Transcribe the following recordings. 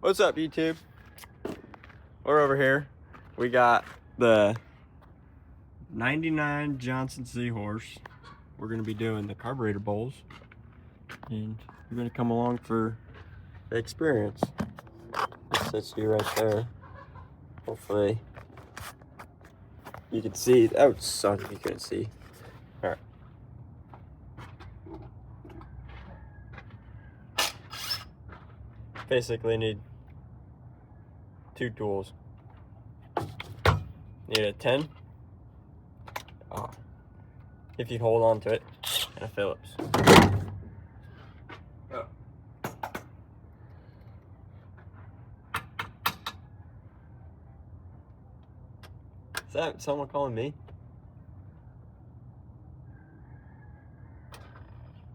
What's up, YouTube? We're over here. We got the 99 Johnson Seahorse. We're gonna be doing the carburetor bowls, and you're gonna come along for the experience. It sits you right there. Hopefully you can see. That would suck if you couldn't see. All right. Basically need two tools. Need a 10, if you hold on to it, and a Phillips. Oh. Is that someone calling me?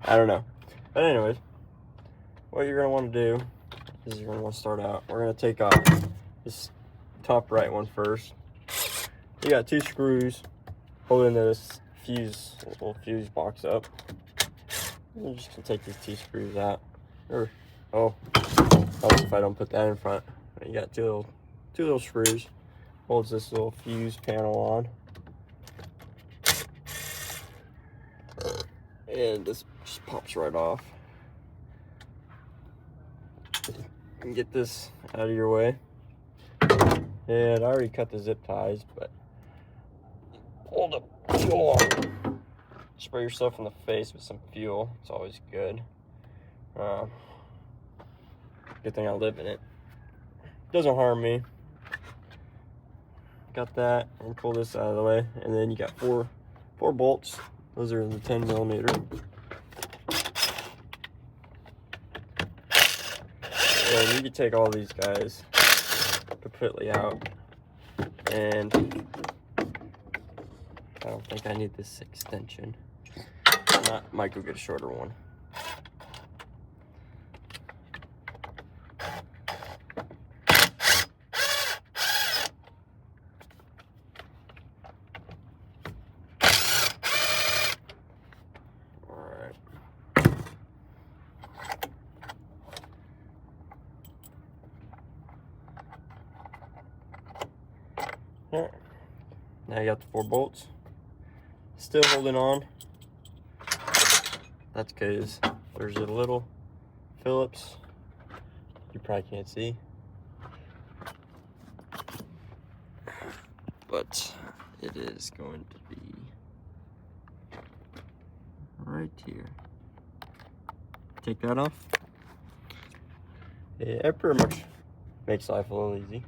I don't know. But anyways, what you're gonna want to do is you're gonna want to start out. We're gonna take off this top right one first. You got two screws holding this little fuse box up. I'm just gonna take these two screws out. Oh, if I don't put that in front. You got two little screws. Holds this little fuse panel on. And this just pops right off. You can get this out of your way. And I already cut the zip ties, but hold the fuel on. Spray yourself in the face with some fuel. It's always good. Good thing I live in it. Doesn't harm me. Got that, and pull this out of the way, and then you got four bolts. Those are the 10mm. And you can take all these guys completely out, and I don't think I need this extension. Might go get a shorter one. Alright. Alright. Now you got the 4 bolts. Still holding on. That's because there's a little Phillips. You probably can't see, but it is going to be right here. Take that off. Yeah, it pretty much makes life a little easy.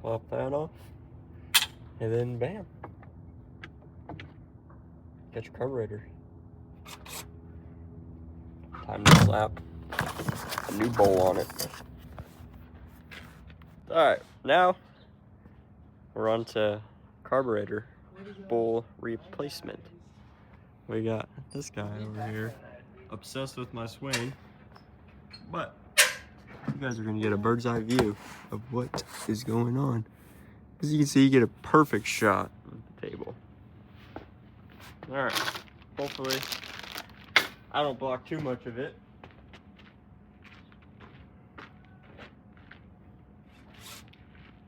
Pop that off, and then bam, got your carburetor. Time to slap a new bowl on it. Alright, now we're on to carburetor bowl replacement. We got this guy over here, obsessed with my swing, but you guys are gonna get a bird's eye view of what is going on. As you can see, you get a perfect shot of the table. Alright, hopefully I don't block too much of it.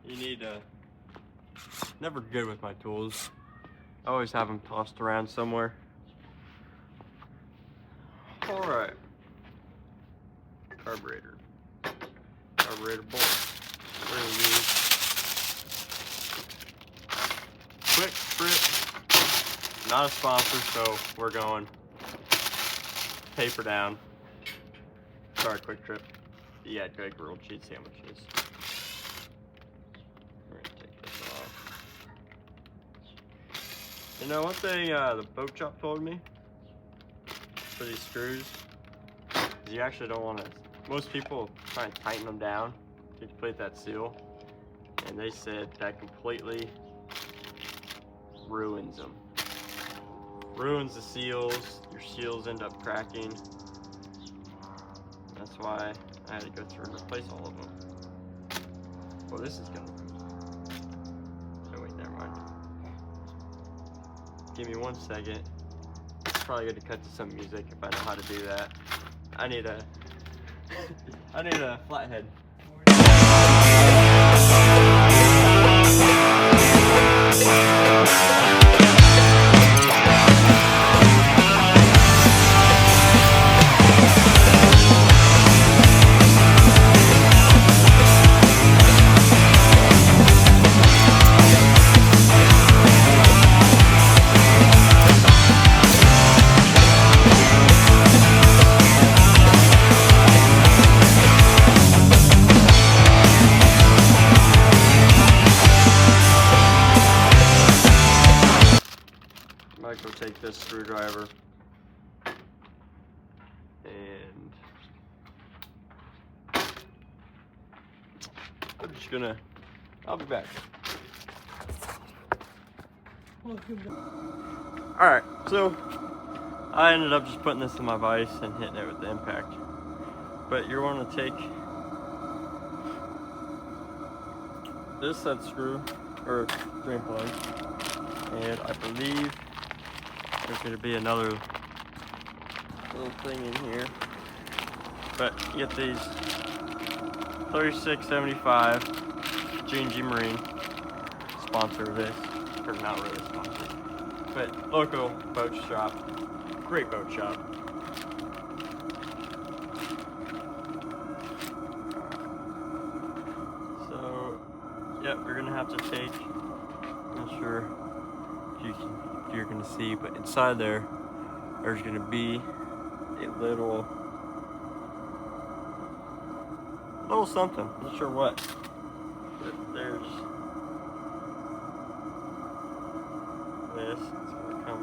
You need never good with my tools. I always have them tossed around somewhere. Alright. Carburetor bowl. We're gonna use Quick Trip. Not a sponsor, so we're going paper down. Sorry, Quick Trip. You had good grilled cheese sandwiches. We're gonna take this off. You know, one thing the boat shop told me for these screws is you actually don't want to. Most people try and tighten them down to complete that seal, and they said that completely ruins them. Ruins the seals. Your seals end up cracking. That's why I had to go through and replace all of them. Well, this is gonna. Oh wait, never mind. Give me 1 second. probably going to cut to some music if I know how to do that. I need a flathead. Might go take this screwdriver and I'll be back. Alright, so I ended up just putting this in my vise and hitting it with the impact. But you want to take this set screw, or drain plug, and I believe there's going to be another little thing in here. But you get these 3675 G&G Marine, sponsor of this, or not really sponsor, but local boat shop, great boat shop. So, yep, you're gonna have to take, I'm not sure if you're gonna see, but inside there's gonna be a little something, I'm not sure what, but there's this, it's gonna come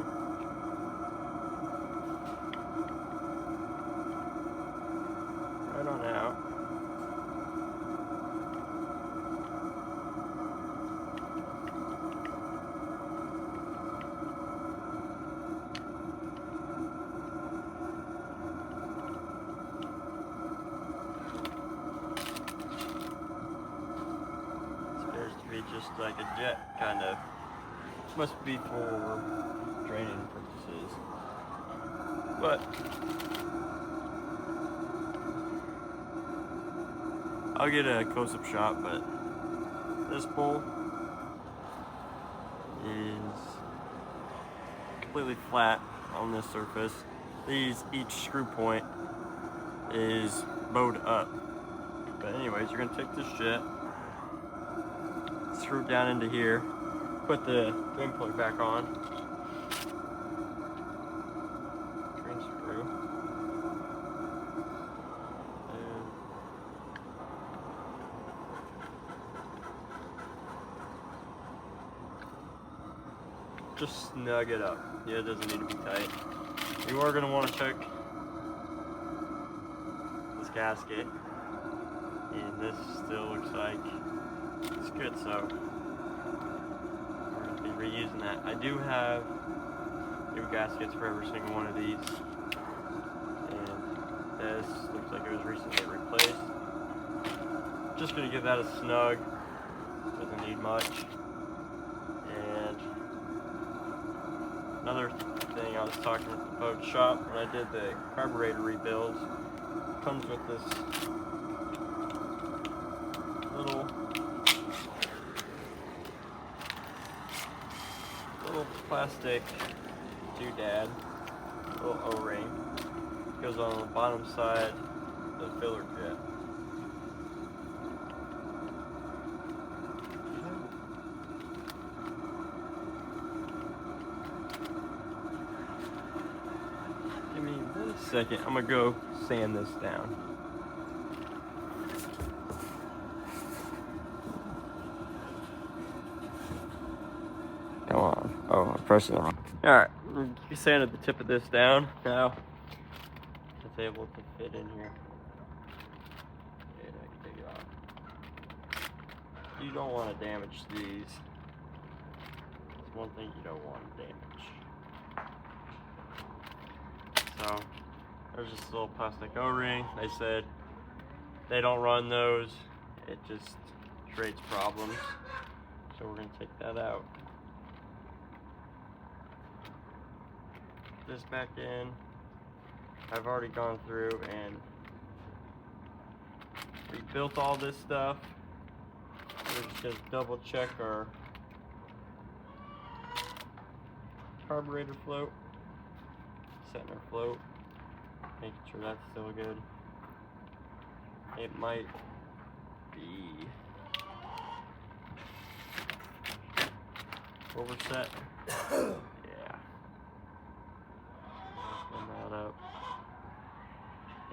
right on out. Just like a jet, kind of. Must be for draining purposes. But I'll get a close-up shot, but this bowl is completely flat on this surface. Each screw point is bowed up. But anyways, you're gonna take this jet, screw it down into here, put the drain plug back on, drain screw, and just snug it up. Yeah, it doesn't need to be tight. You are going to want to check this gasket, and this still looks like it's good, so we're going to be reusing that. I do have new gaskets for every single one of these, and this looks like it was recently replaced. Just going to give that a snug, doesn't need much. And another thing, I was talking with the boat shop when I did the carburetor rebuilds, comes with this little plastic doodad, little O-ring, goes on the bottom side of the filler jet. Give me 1 second, I'm gonna go sand this down. Come on. Oh, I'm pressing it wrong. Alright, you sanded the tip of this down. Now, it's able to fit in here. And I can take it off. You don't want to damage these. That's one thing you don't want to damage. So, there's this little plastic O-ring. They said they don't run those. It just creates problems. So we're going to take that out. put this back in. I've already gone through and rebuilt all this stuff. We're just gonna double check our carburetor float, setting our float, making sure that's still good. It might be overset. Yeah. Open that up.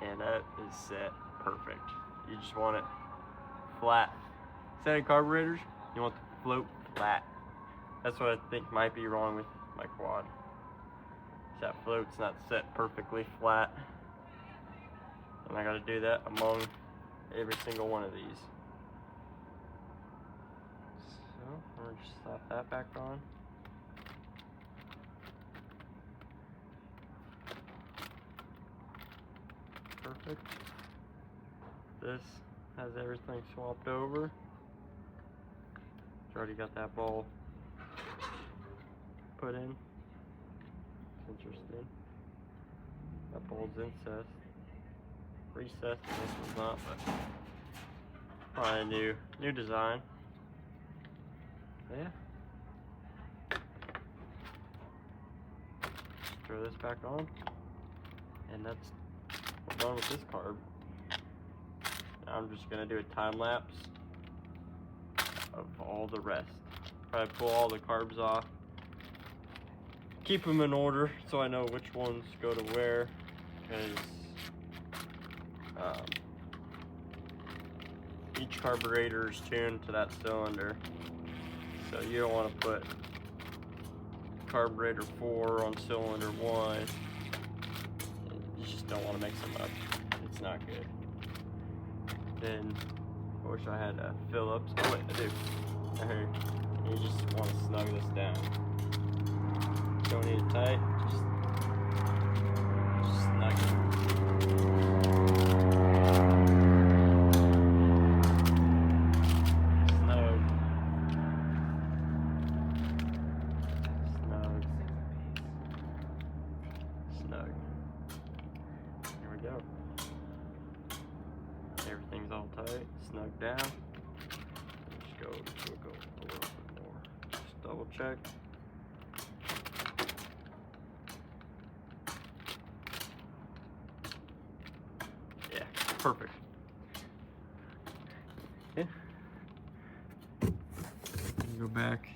And that is set perfect. You just want it flat. Setting carburetors, you want the float flat. That's what I think might be wrong with my quad. That float's not set perfectly flat. And I gotta do that among every single one of these. So I'm gonna just slap that back on. Perfect. This has everything swapped over. It's already got that ball put in. It's interesting. That ball's recessed. This one's not, but probably a new design. Yeah. Just throw this back on, and that's we're done with this carb. Now I'm just gonna do a time lapse of all the rest. Probably pull all the carbs off. Keep them in order so I know which ones go to where, because each carburetor is tuned to that cylinder. So you don't want to put carburetor 4 on cylinder 1. You just don't want to mix them up. It's not good. Then I wish I had Phillips. Oh wait, I do. Right here. You just want to snug this down. Don't need it tight. Just snug it. Snug. Snug. Snug. Here we go. Everything's all tight, snug down. Just go a little bit more. Just double check. Yeah, perfect. Okay. Go back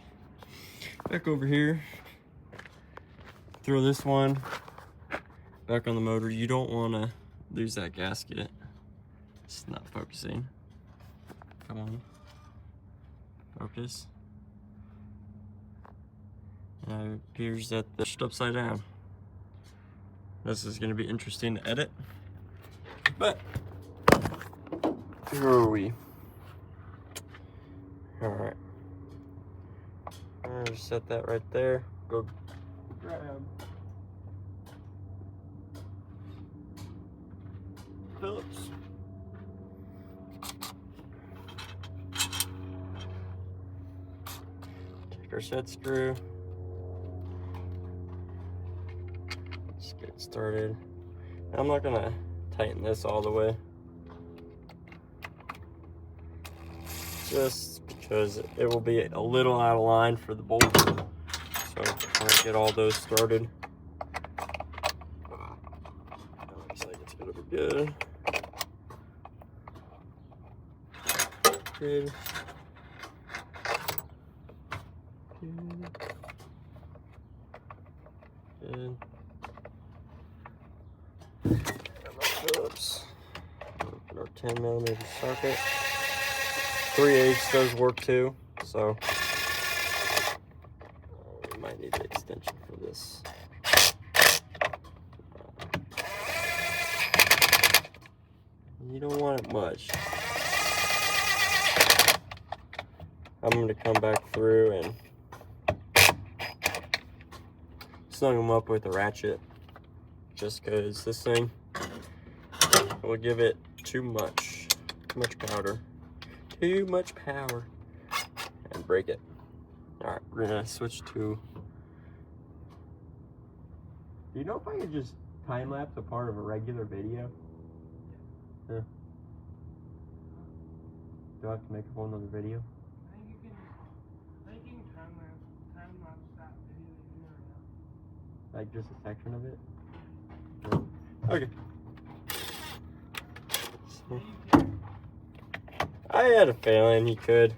over here. Throw this one back on the motor. You don't want to lose that gasket. It's not focusing. Come on. Focus. And it appears that the shit upside down. This is going to be interesting to edit. But where are we? Alright. I'm going to set that right there. Go grab Phillips. Take our set screw. Let's get started. I'm not gonna tighten this all the way, just because it will be a little out of line for the bolts. So I'm gonna get all those started. Looks like it's gonna be good. Good. Good. Phillips. Open our 10mm socket. 3/8 does work too, so we might need the extension for this. You don't want it much. I'm going to come back through and snug them up with a ratchet, just because this thing will give it too much powder, and break it. All right, we're gonna switch to Do you know if I could just time lapse a part of a regular video? Yeah. Do I have to make a whole nother video? I think you can time lapse that video you do right now. Like just a section of it? Yeah. Okay. Yeah, you can. I had a feeling he could.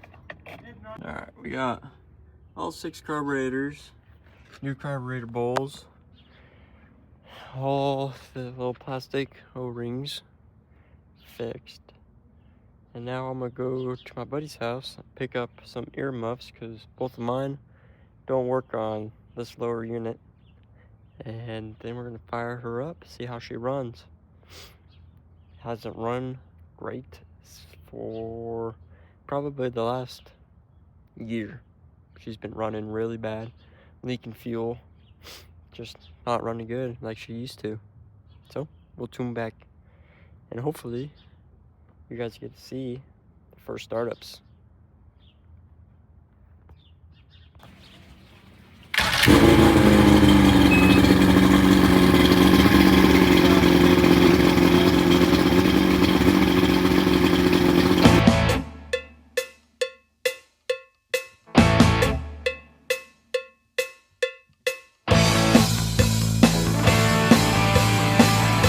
If not, Alright, we got all 6 carburetors, new carburetor bowls, all the little plastic O-rings fixed. And now I'm gonna go to my buddy's house and pick up some earmuffs because both of mine don't work on this lower unit. And then we're gonna fire her up, see how she runs. Hasn't run great for probably the last year. She's been running really bad, leaking fuel, just not running good like she used to. So we'll tune back and hopefully you guys get to see the first startups.